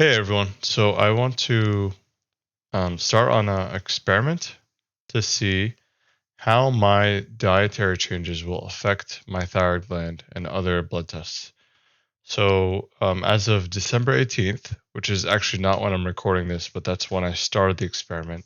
Hey everyone. So I want to start on an experiment to see how my dietary changes will affect my thyroid gland and other blood tests. So as of December 18th, which is actually not when I'm recording this, but that's when I started the experiment,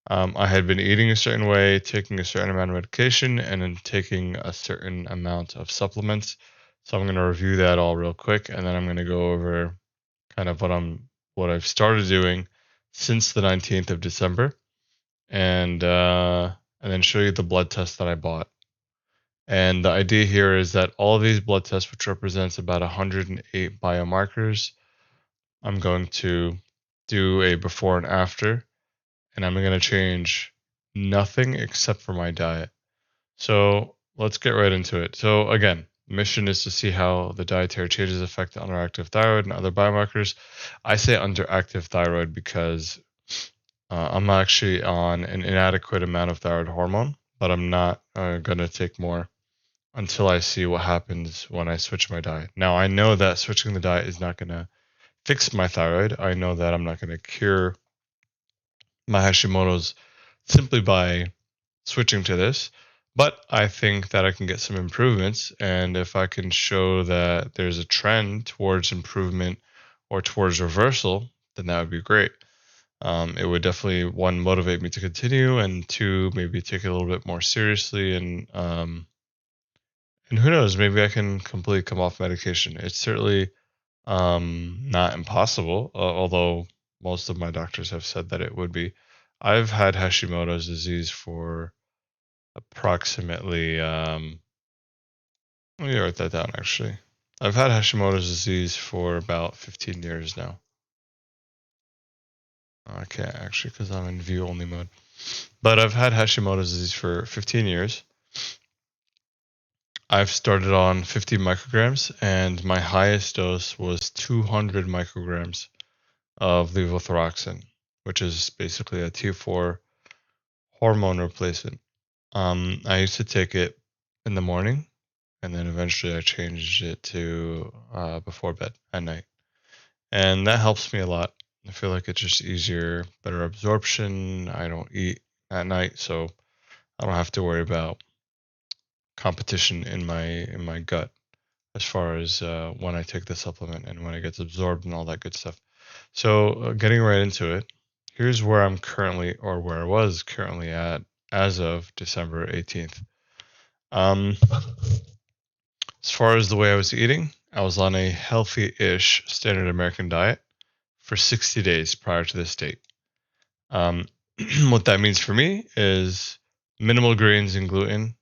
I had been eating a certain way, taking a certain amount of medication, and then taking a certain amount of supplements. So I'm going to review that all real quick, and then I'm going to go over kind of what I've started doing since the 19th of December, and then show you the blood test that I bought. And the idea here is that all of these blood tests, which represents about 108 biomarkers, I'm going to do a before and after, and I'm going to change nothing except for my diet. So let's get right into it. So again, mission is to see how the dietary changes affect the underactive thyroid and other biomarkers. I say underactive thyroid because I'm actually on an inadequate amount of thyroid hormone, but I'm not going to take more until I see what happens when I switch my diet. Now, I know that switching the diet is not going to fix my thyroid. I know that I'm not going to cure my Hashimoto's simply by switching to this, but I think that I can get some improvements. And if I can show that there's a trend towards improvement or towards reversal, then that would be great. It would definitely, one, motivate me to continue, and two, maybe take it a little bit more seriously. And who knows, maybe I can completely come off medication. It's certainly not impossible, although most of my doctors have said that it would be. I've had Hashimoto's disease for approximately, let me write that down actually. I've had Hashimoto's disease for about 15 years now. I can't actually because I'm in view only mode. But I've had Hashimoto's disease for 15 years. I've started on 50 micrograms, and my highest dose was 200 micrograms of levothyroxine, which is basically a T4 hormone replacement. I used to take it in the morning, and then eventually I changed it to before bed at night, and that helps me a lot. I feel like it's just easier, better absorption. I don't eat at night, so I don't have to worry about competition in my gut as far as when I take the supplement and when it gets absorbed and all that good stuff. So, getting right into it, here's where I'm currently, or where I was currently at as of December 18th. Um, as far as the way I was eating, I was on a healthy ish standard American diet for 60 days prior to this date. Um, what that means for me is minimal grains and gluten,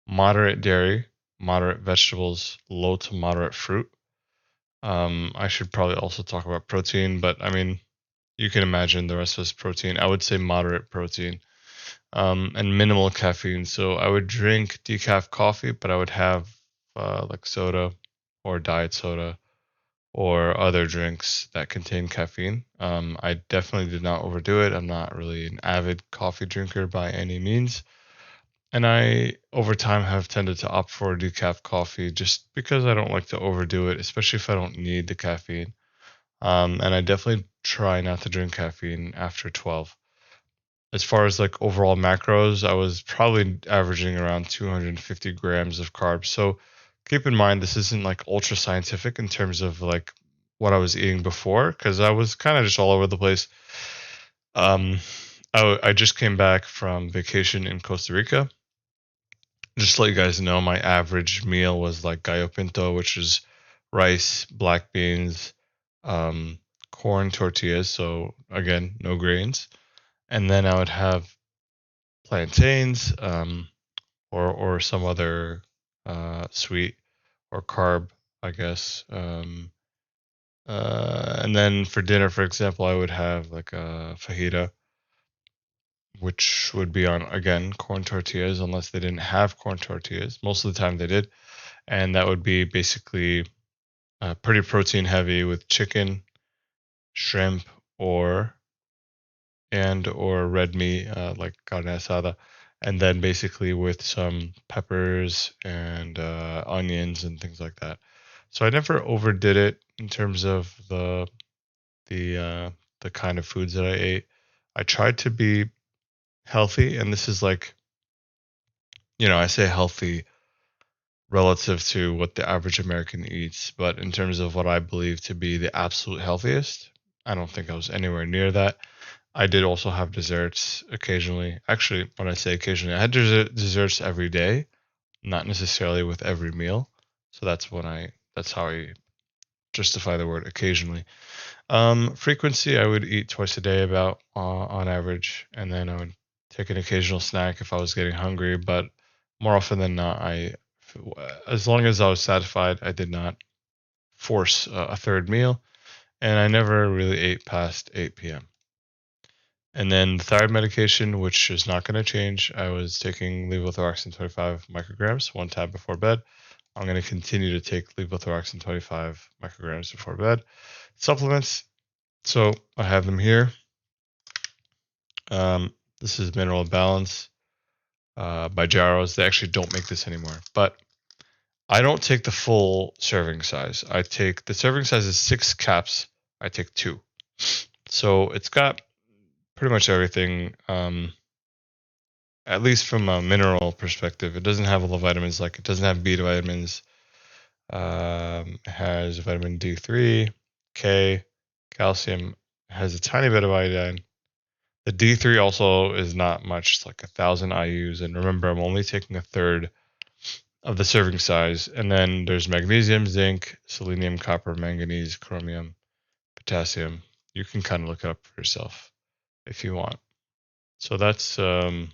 moderate dairy, moderate vegetables, low to moderate fruit. I should probably also talk about protein, but I mean, you can imagine the rest of us protein. I would say moderate protein, and minimal caffeine. So I would drink decaf coffee, but I would have like soda or diet soda or other drinks that contain caffeine. I definitely did not overdo it. I'm not really an avid coffee drinker by any means. And I, over time, have tended to opt for decaf coffee just because I don't like to overdo it, especially if I don't need the caffeine. And I definitely try not to drink caffeine after 12. As far as like overall macros, I was probably averaging around 250 grams of carbs. So keep in mind, this isn't like ultra scientific in terms of like what I was eating before, because I was kind of just all over the place. Um, I just came back from vacation in Costa Rica. Just to let you guys know, my average meal was like gallo pinto, which is rice, black beans, um, corn tortillas. So again, no grains. And then I would have plantains, or some other sweet or carb, I guess. And then for dinner, for example, I would have like a fajita, which would be on again corn tortillas, unless they didn't have corn tortillas. Most of the time they did, and that would be basically pretty protein heavy with chicken, shrimp, or or red meat, like carne asada, and then basically with some peppers and onions and things like that. So I never overdid it in terms of the kind of foods that I ate. I tried to be healthy, and this is like, I say healthy relative to what the average American eats, but in terms of what I believe to be the absolute healthiest, I don't think I was anywhere near that. I did also have desserts occasionally. Actually, when I say occasionally, I had desserts every day, not necessarily with every meal. So that's how I justify the word occasionally. Frequency, I would eat twice a day about on average, and then I would take an occasional snack if I was getting hungry. But more often than not, as long as I was satisfied, I did not force a third meal, and I never really ate past 8 p.m. And then the thyroid medication, which is not going to change, I was taking levothyroxine 25 micrograms, one tab before bed. I'm going to continue to take levothyroxine 25 micrograms before bed. Supplements, so I have them here. This is Mineral Balance by Jarrows. They actually don't make this anymore, but I don't take the full serving size. The serving size is 6 caps. I take 2. So it's got pretty much everything, at least from a mineral perspective. It doesn't have all the vitamins, like it doesn't have beta vitamins. It has vitamin D3, K, calcium, has a tiny bit of iodine. The D3 also is not much, it's like 1,000 IUs. And remember, I'm only taking a third of the serving size. And then there's magnesium, zinc, selenium, copper, manganese, chromium, potassium. You can kind of look it up for yourself if you want. So that's, I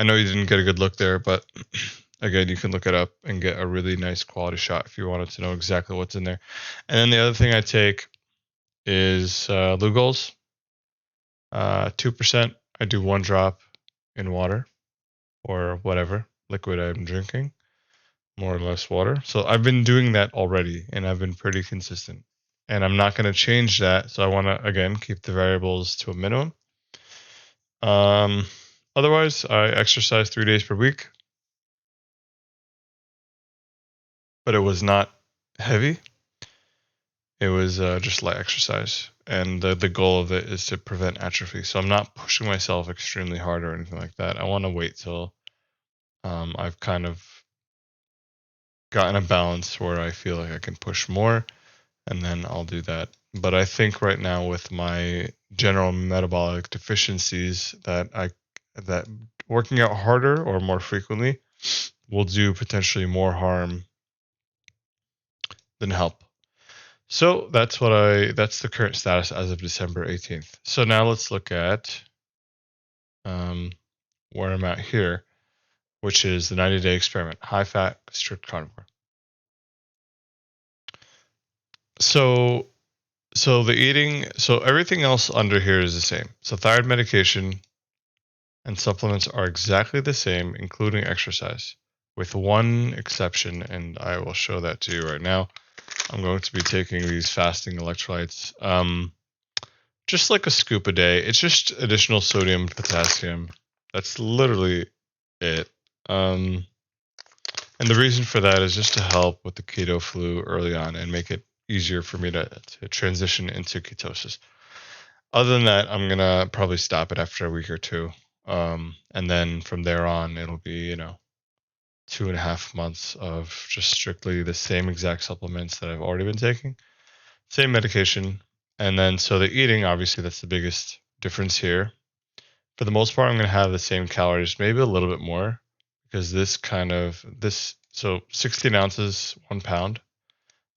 know you didn't get a good look there, but again, you can look it up and get a really nice quality shot if you wanted to know exactly what's in there. And then the other thing I take is Lugol's. 2%. I do 1 drop in water or whatever liquid I'm drinking, more or less water. So I've been doing that already, and I've been pretty consistent. And I'm not going to change that. So I want to, again, keep the variables to a minimum. Otherwise, I exercise 3 days per week, but it was not heavy. It was just light exercise. And the goal of it is to prevent atrophy. So I'm not pushing myself extremely hard or anything like that. I want to wait till I've kind of gotten a balance where I feel like I can push more, and then I'll do that. But I think right now with my general metabolic deficiencies that working out harder or more frequently will do potentially more harm than help. So that's the current status as of December 18th. So now let's look at where I'm at here, which is the 90-day experiment, high fat, strict carnivore. So everything else under here is the same. So thyroid medication and supplements are exactly the same, including exercise, with one exception, and I will show that to you right now. I'm going to be taking these fasting electrolytes, just like a scoop a day. It's just additional sodium, potassium. That's literally it. And the reason for that is just to help with the keto flu early on and make it easier for me to transition into ketosis. Other than that, I'm going to probably stop it after a week or two. And then from there on, it'll be, 2.5 months of just strictly the same exact supplements that I've already been taking, same medication. And then, so the eating, obviously, that's the biggest difference here. For the most part, I'm going to have the same calories, maybe a little bit more, because so 16 ounces, 1 pound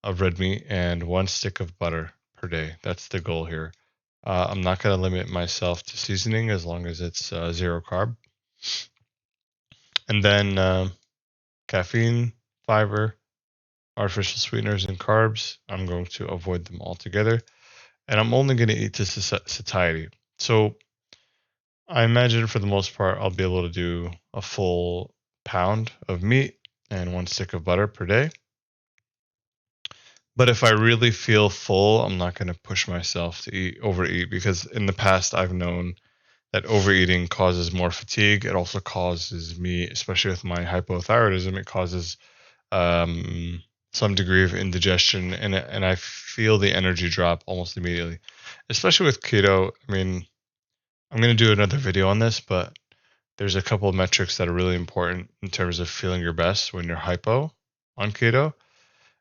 of red meat, and 1 stick of butter per day. That's the goal here. I'm not going to limit myself to seasoning as long as it's 0 carb. And then caffeine, fiber, artificial sweeteners, and carbs, I'm going to avoid them altogether. And I'm only going to eat to satiety. So I imagine for the most part, I'll be able to do a full pound of meat and 1 stick of butter per day. But if I really feel full, I'm not going to push myself to overeat, because in the past I've known that overeating causes more fatigue. It also causes me, especially with my hypothyroidism, it causes some degree of indigestion, and I feel the energy drop almost immediately, especially with keto. I mean, I'm going to do another video on this, but there's a couple of metrics that are really important in terms of feeling your best when you're hypo on keto.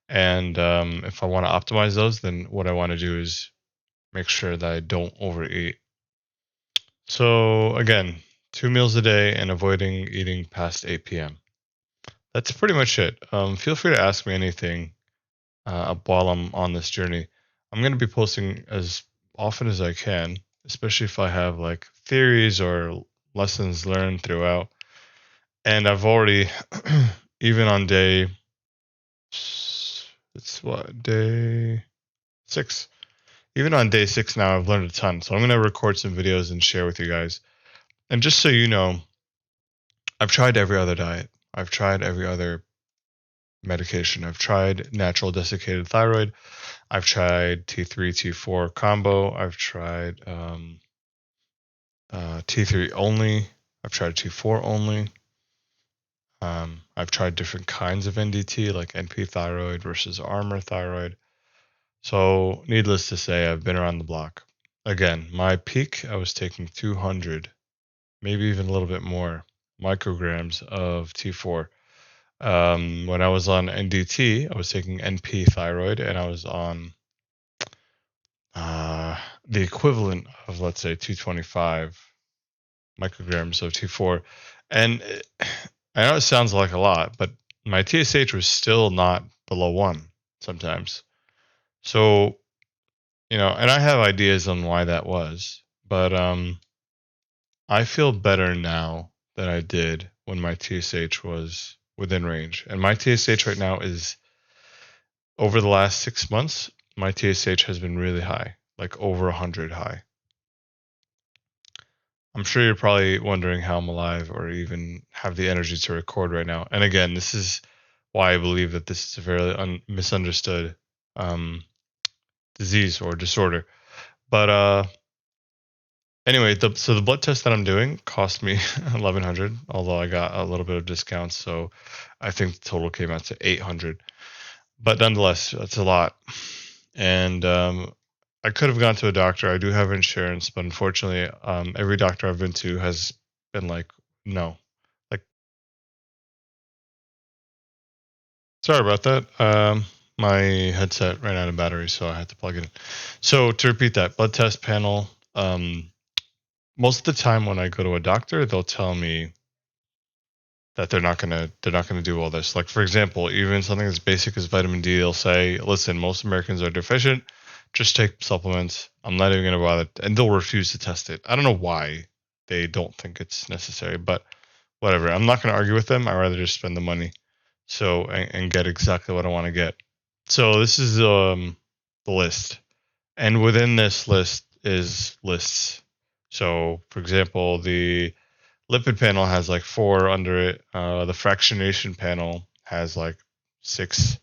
And if I want to optimize those, then what I want to do is make sure that I don't overeat. So again, 2 meals a day and avoiding eating past 8 p.m. That's pretty much it. Feel free to ask me anything while I'm on this journey. I'm going to be posting as often as I can, especially if I have like theories or lessons learned throughout. And I've already, even on day, it's what, day 6? Even on day 6 now, I've learned a ton. So I'm going to record some videos and share with you guys. And just so you know, I've tried every other diet. I've tried every other medication. I've tried natural desiccated thyroid. I've tried T3, T4 combo. I've tried T3 only. I've tried T4 only. I've tried different kinds of NDT, like NP thyroid versus Armor thyroid. So, needless to say, I've been around the block. Again, my peak, I was taking 200, maybe even a little bit more micrograms of T4. When I was on NDT, I was taking NP thyroid, and I was on the equivalent of, let's say, 225 micrograms of T4. And I know it sounds like a lot, but my TSH was still not below 1 sometimes. So, and I have ideas on why that was, but I feel better now than I did when my TSH was within range. And my TSH right now is, over the last 6 months, my TSH has been really high, like over 100 high. I'm sure you're probably wondering how I'm alive or even have the energy to record right now. And again, this is why I believe that this is a very misunderstood disease or disorder. But anyway, so the blood test that I'm doing cost me 1,100, although I got a little bit of discounts, so I think the total came out to 800. But nonetheless, that's a lot. And I could have gone to a doctor. I do have insurance, but unfortunately, every doctor I've been to has been like, no. Like, sorry about that. My headset ran out of battery, so I had to plug it in. So to repeat that, blood test panel. Most of the time when I go to a doctor, they'll tell me that they're not gonna do all this. Like, for example, even something as basic as vitamin D, they'll say, "Listen, most Americans are deficient. Just take supplements. I'm not even gonna bother," and they'll refuse to test it. I don't know why they don't think it's necessary, but whatever. I'm not gonna argue with them. I'd rather just spend the money and get exactly what I want to get. So this is the list, and within this list is lists. So, for example, the lipid panel has like 4 under it. The fractionation panel has like 6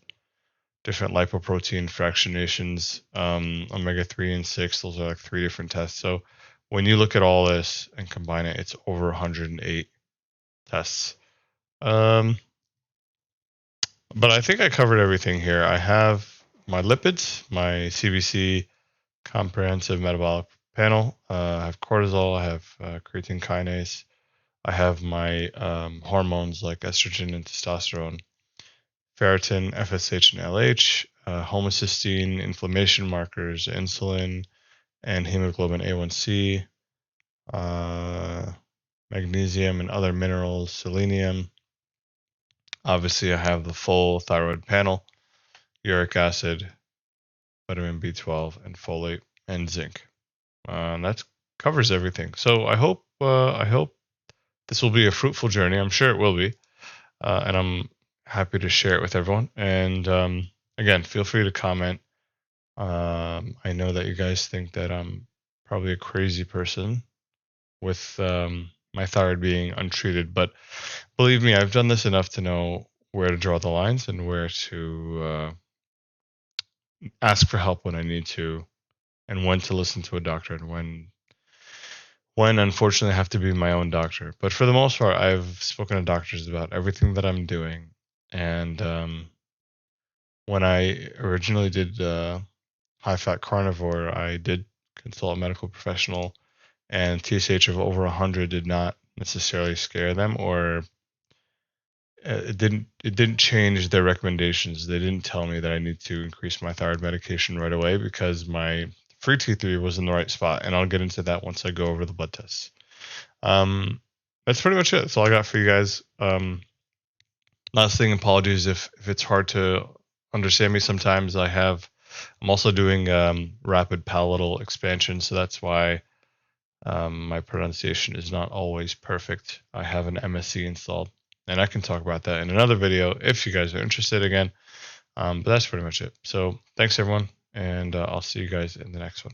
different lipoprotein fractionations. Omega 3 and 6, those are like 3 different tests. So when you look at all this and combine it, it's over 108 tests. But I think I covered everything here. I have my lipids, my CBC comprehensive metabolic panel. I have cortisol, I have creatine kinase. I have my hormones like estrogen and testosterone, ferritin, FSH, and LH, homocysteine, inflammation markers, insulin, and hemoglobin A1C, magnesium and other minerals, selenium. Obviously, I have the full thyroid panel, uric acid, vitamin B12, and folate, and zinc. That covers everything. So I hope this will be a fruitful journey. I'm sure it will be. And I'm happy to share it with everyone. And again, feel free to comment. I know that you guys think that I'm probably a crazy person with my thyroid being untreated, but believe me, I've done this enough to know where to draw the lines and where to ask for help when I need to, and when to listen to a doctor, and when unfortunately I have to be my own doctor. But for the most part, I've spoken to doctors about everything that I'm doing, and when I originally did high-fat carnivore, I did consult a medical professional, and TSH of over 100 did not necessarily scare them, or it didn't change their recommendations. They didn't tell me that I need to increase my thyroid medication right away because my free T3 was in the right spot, and I'll get into that once I go over the blood tests. That's pretty much it. That's all I got for you guys. Last thing, apologies if it's hard to understand me sometimes. I'm also doing rapid palatal expansion, so that's why my pronunciation is not always perfect. I have an MSc installed, and I can talk about that in another video if you guys are interested again. But that's pretty much it. So thanks everyone, and I'll see you guys in the next one.